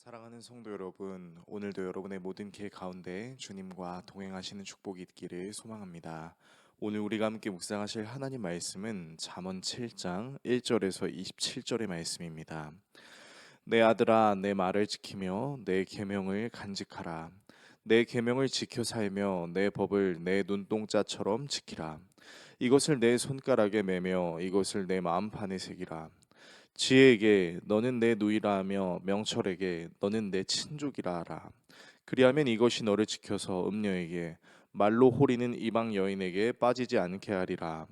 사랑하는 성도 여러분, 오늘도 여러분의 모든 길 가운데 주님과 동행하시는 축복이 있기를 소망합니다. 오늘 우리가 함께 묵상하실 하나님 말씀은 잠언 7장 1절에서 27절의 말씀입니다. 내 아들아, 내 말을 지키며 내 계명을 간직하라. 내 계명을 지켜 살며 내 법을 내 눈동자처럼 지키라. 이것을 내 손가락에 매며 이것을 내 마음판에 새기라. 지혜에게 너는 내 누이라 하며 명철에게 너는 내 친족이라 하라. 그리하면 이것이 너를 지켜서 음녀에게 말로 호리는 이방 여인에게 빠지지 않게 하리라.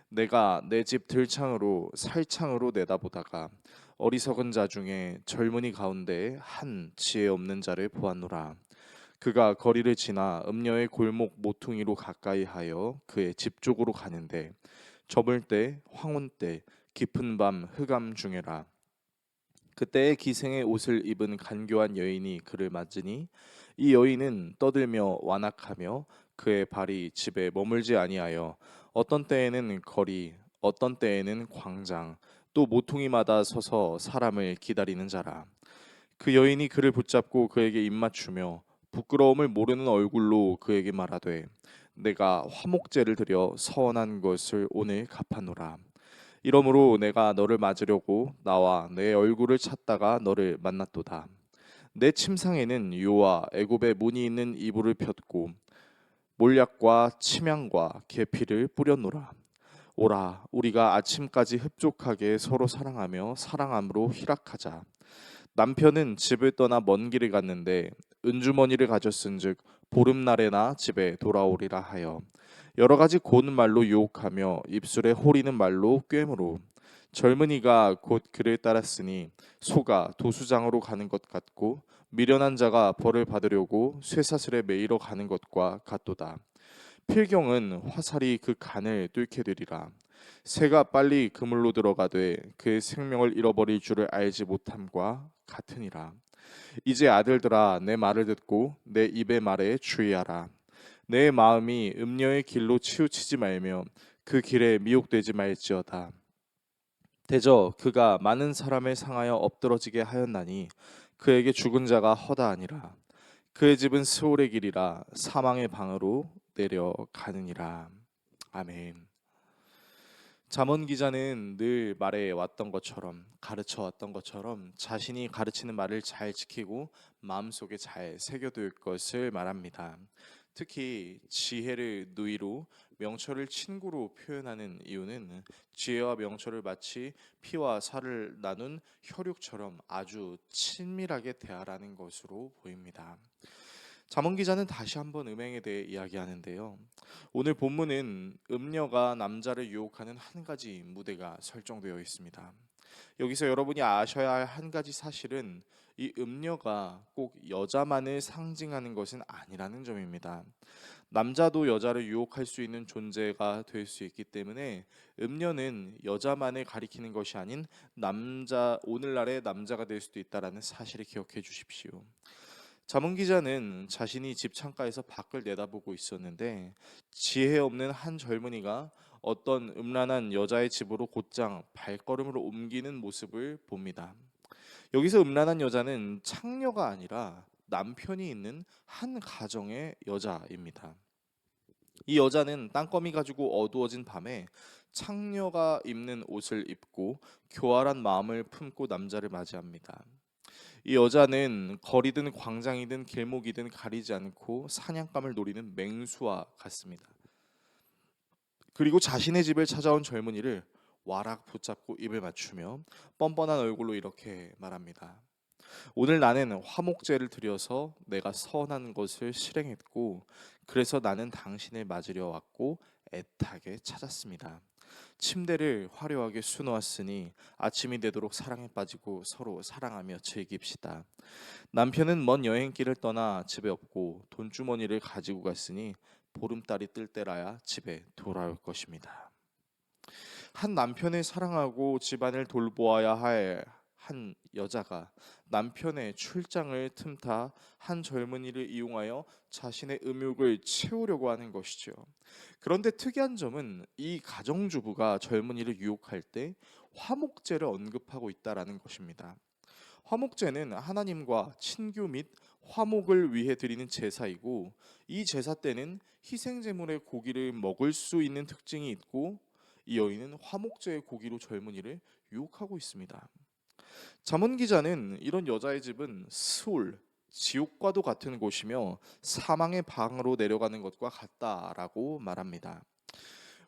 내가 내 집 들창으로 살창으로 내다보다가 어리석은 자 중에 젊은이 가운데 한 지혜 없는 자를 보았노라. 그가 거리를 지나 음녀의 골목 모퉁이로 가까이 하여 그의 집 쪽으로 가는데 저물 때 황혼 때 깊은 밤 흑암 중에라. 그때의 기생의 옷을 입은 간교한 여인이 그를 맞으니 이 여인은 떠들며 완악하며 그의 발이 집에 머물지 아니하여 어떤 때에는 거리 어떤 때에는 광장 또 모퉁이마다 서서 사람을 기다리는 자라. 그 여인이 그를 붙잡고 그에게 입맞추며 부끄러움을 모르는 얼굴로 그에게 말하되 내가 화목제를 드려 서원한 것을 오늘 갚아노라. 이러므로 내가 너를 맞으려고 나와 내 얼굴을 찾다가 너를 만났도다. 내 침상에는 유와 애굽의 무늬 있는 이불을 폈고 몰약과 침향과 계피를 뿌렸노라. 오라, 우리가 아침까지 흡족하게 서로 사랑하며 사랑함으로 희락하자. 남편은 집을 떠나 먼 길을 갔는데 은주머니를 가졌은즉 보름날에나 집에 돌아오리라 하여 여러 가지 고운 말로 유혹하며 입술에 호리는 말로 꿰므로 젊은이가 곧 그를 따랐으니 소가 도수장으로 가는 것 같고 미련한 자가 벌을 받으려고 쇠사슬에 매이러 가는 것과 같도다. 필경은 화살이 그 간을 뚫게 되리라. 새가 빨리 그물로 들어가되 그의 생명을 잃어버릴 줄을 알지 못함과 같으니라. 이제 아들들아, 내 말을 듣고 내 입의 말에 주의하라. 내 마음이 음녀의 길로 치우치지 말며 그 길에 미혹되지 말지어다. 대저 그가 많은 사람을 상하여 엎드러지게 하였나니 그에게 죽은 자가 허다하니라. 그의 집은 스올의 길이라 사망의 방으로 내려가느니라. 아멘. 잠언 기자는 늘 말해 왔던 것처럼 가르쳐 왔던 것처럼 자신이 가르치는 말을 잘 지키고 마음속에 잘 새겨둘 것을 말합니다. 특히 지혜를 누이로 명철을 친구로 표현하는 이유는 지혜와 명철을 마치 피와 살을 나눈 혈육처럼 아주 친밀하게 대하라는 것으로 보입니다. 잠언 기자는 다시 한번 음행에 대해 이야기하는데요. 오늘 본문은 음녀가 남자를 유혹하는 한 가지 무대가 설정되어 있습니다. 여기서 여러분이 아셔야 할 한 가지 사실은 이 음녀가 꼭 여자만을 상징하는 것은 아니라는 점입니다. 남자도 여자를 유혹할 수 있는 존재가 될 수 있기 때문에 음녀는 여자만을 가리키는 것이 아닌 오늘날의 남자가 될 수도 있다라는 사실을 기억해 주십시오. 자문 기자는 자신이 집 창가에서 밖을 내다보고 있었는데 지혜 없는 한 젊은이가 어떤 음란한 여자의 집으로 곧장 발걸음을 옮기는 모습을 봅니다. 여기서 음란한 여자는 창녀가 아니라 남편이 있는 한 가정의 여자입니다. 이 여자는 땅거미 가지고 어두워진 밤에 창녀가 입는 옷을 입고 교활한 마음을 품고 남자를 맞이합니다. 이 여자는 거리든 광장이든 길목이든 가리지 않고 사냥감을 노리는 맹수와 같습니다. 그리고 자신의 집을 찾아온 젊은이를 와락 붙잡고 입을 맞추며 뻔뻔한 얼굴로 이렇게 말합니다. 오늘 나는 화목제를 드려서 내가 서원한 것을 실행했고 그래서 나는 당신을 맞으려 왔고 애타게 찾았습니다. 침대를 화려하게 수놓았으니 아침이 되도록 사랑에 빠지고 서로 사랑하며 즐깁시다. 남편은 먼 여행길을 떠나 집에 없고 돈주머니를 가지고 갔으니 보름달이 뜰 때라야 집에 돌아올 것입니다. 한 남편을 사랑하고 집안을 돌보아야 할 한 여자가 남편의 출장을 틈타 한 젊은이를 이용하여 자신의 음욕을 채우려고 하는 것이죠. 그런데 특이한 점은 이 가정주부가 젊은이를 유혹할 때 화목제를 언급하고 있다라는 것입니다. 화목제는 하나님과 친교 및 화목을 위해 드리는 제사이고, 이 제사 때는 희생 제물의 고기를 먹을 수 있는 특징이 있고, 이 여인은 화목제의 고기로 젊은이를 유혹하고 있습니다. 잠언 기자는 이런 여자의 집은 스올, 지옥과도 같은 곳이며 사망의 방으로 내려가는 것과 같다라고 말합니다.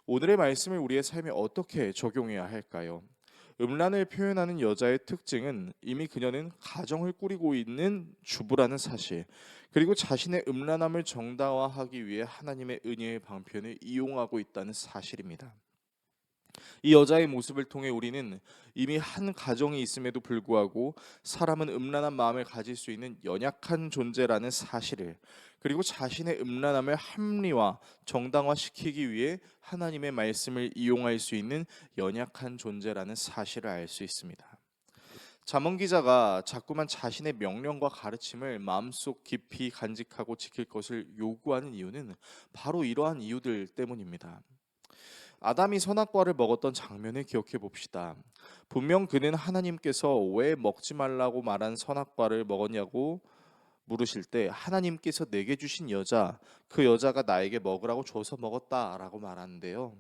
오늘의 말씀을 우리의 삶에 어떻게 적용해야 할까요? 음란을 표현하는 여자의 특징은 이미 그녀는 가정을 꾸리고 있는 주부라는 사실, 그리고 자신의 음란함을 정당화하기 위해 하나님의 은혜의 방편을 이용하고 있다는 사실입니다. 이 여자의 모습을 통해 우리는 이미 한 가정이 있음에도 불구하고 사람은 음란한 마음을 가질 수 있는 연약한 존재라는 사실을, 그리고 자신의 음란함을 합리화, 정당화시키기 위해 하나님의 말씀을 이용할 수 있는 연약한 존재라는 사실을 알 수 있습니다. 잠언 기자가 자꾸만 자신의 명령과 가르침을 마음속 깊이 간직하고 지킬 것을 요구하는 이유는 바로 이러한 이유들 때문입니다. 아담이 선악과를 먹었던 장면을 기억해 봅시다. 분명 그는 하나님께서 왜 먹지 말라고 말한 선악과를 먹었냐고 물으실 때, 하나님께서 내게 주신 여자, 그 여자가 나에게 먹으라고 줘서 먹었다라고 말하는데요.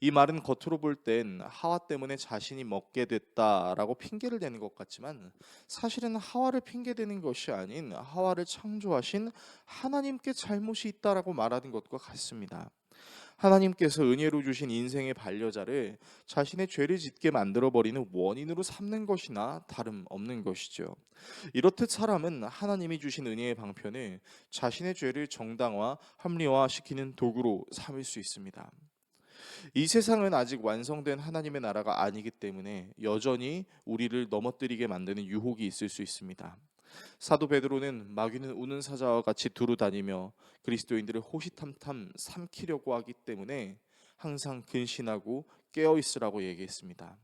이 말은 겉으로 볼 땐 하와 때문에 자신이 먹게 됐다라고 핑계를 대는 것 같지만, 사실은 하와를 핑계대는 것이 아닌 하와를 창조하신 하나님께 잘못이 있다라고 말하는 것과 같습니다. 하나님께서 은혜로 주신 인생의 반려자를 자신의 죄를 짓게 만들어버리는 원인으로 삼는 것이나 다름없는 것이죠. 이렇듯 사람은 하나님이 주신 은혜의 방편을 자신의 죄를 정당화, 합리화시키는 도구로 삼을 수 있습니다. 이 세상은 아직 완성된 하나님의 나라가 아니기 때문에 여전히 우리를 넘어뜨리게 만드는 유혹이 있을 수 있습니다. 사도 베드로는 마귀는 우는 사자와 같이 두루 다니며 그리스도인들을 호시탐탐 삼키려고 하기 때문에 항상 근신하고 깨어 있으라고 얘기했습니다.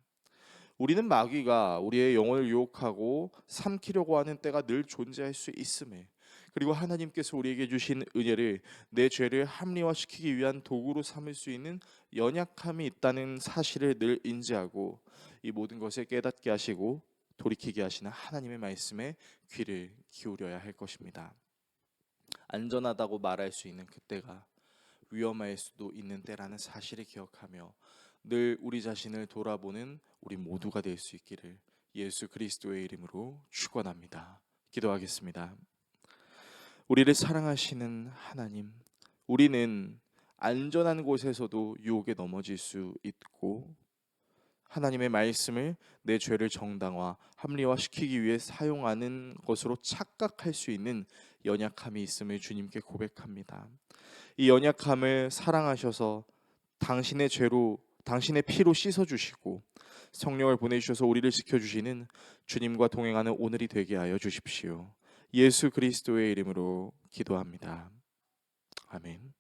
우리는 마귀가 우리의 영혼을 유혹하고 삼키려고 하는 때가 늘 존재할 수 있음에, 그리고 하나님께서 우리에게 주신 은혜를 내 죄를 합리화시키기 위한 도구로 삼을 수 있는 연약함이 있다는 사실을 늘 인지하고 이 모든 것을 깨닫게 하시고 돌이키게 하시는 하나님의 말씀에 귀를 기울여야 할 것입니다. 안전하다고 말할 수 있는 그때가 위험할 수도 있는 때라는 사실을 기억하며 늘 우리 자신을 돌아보는 우리 모두가 될 수 있기를 예수 그리스도의 이름으로 축원합니다. 기도하겠습니다. 우리를 사랑하시는 하나님, 우리는 안전한 곳에서도 유혹에 넘어질 수 있고, 하나님의 말씀을 내 죄를 정당화, 합리화시키기 위해 사용하는 것으로 착각할 수 있는 연약함이 있음을 주님께 고백합니다. 이 연약함을 사랑하셔서 당신의 죄로, 당신의 피로 씻어 주시고 성령을 보내주셔서 우리를 지켜주시는 주님과 동행하는 오늘이 되게 하여 주십시오. 예수 그리스도의 이름으로 기도합니다. 아멘.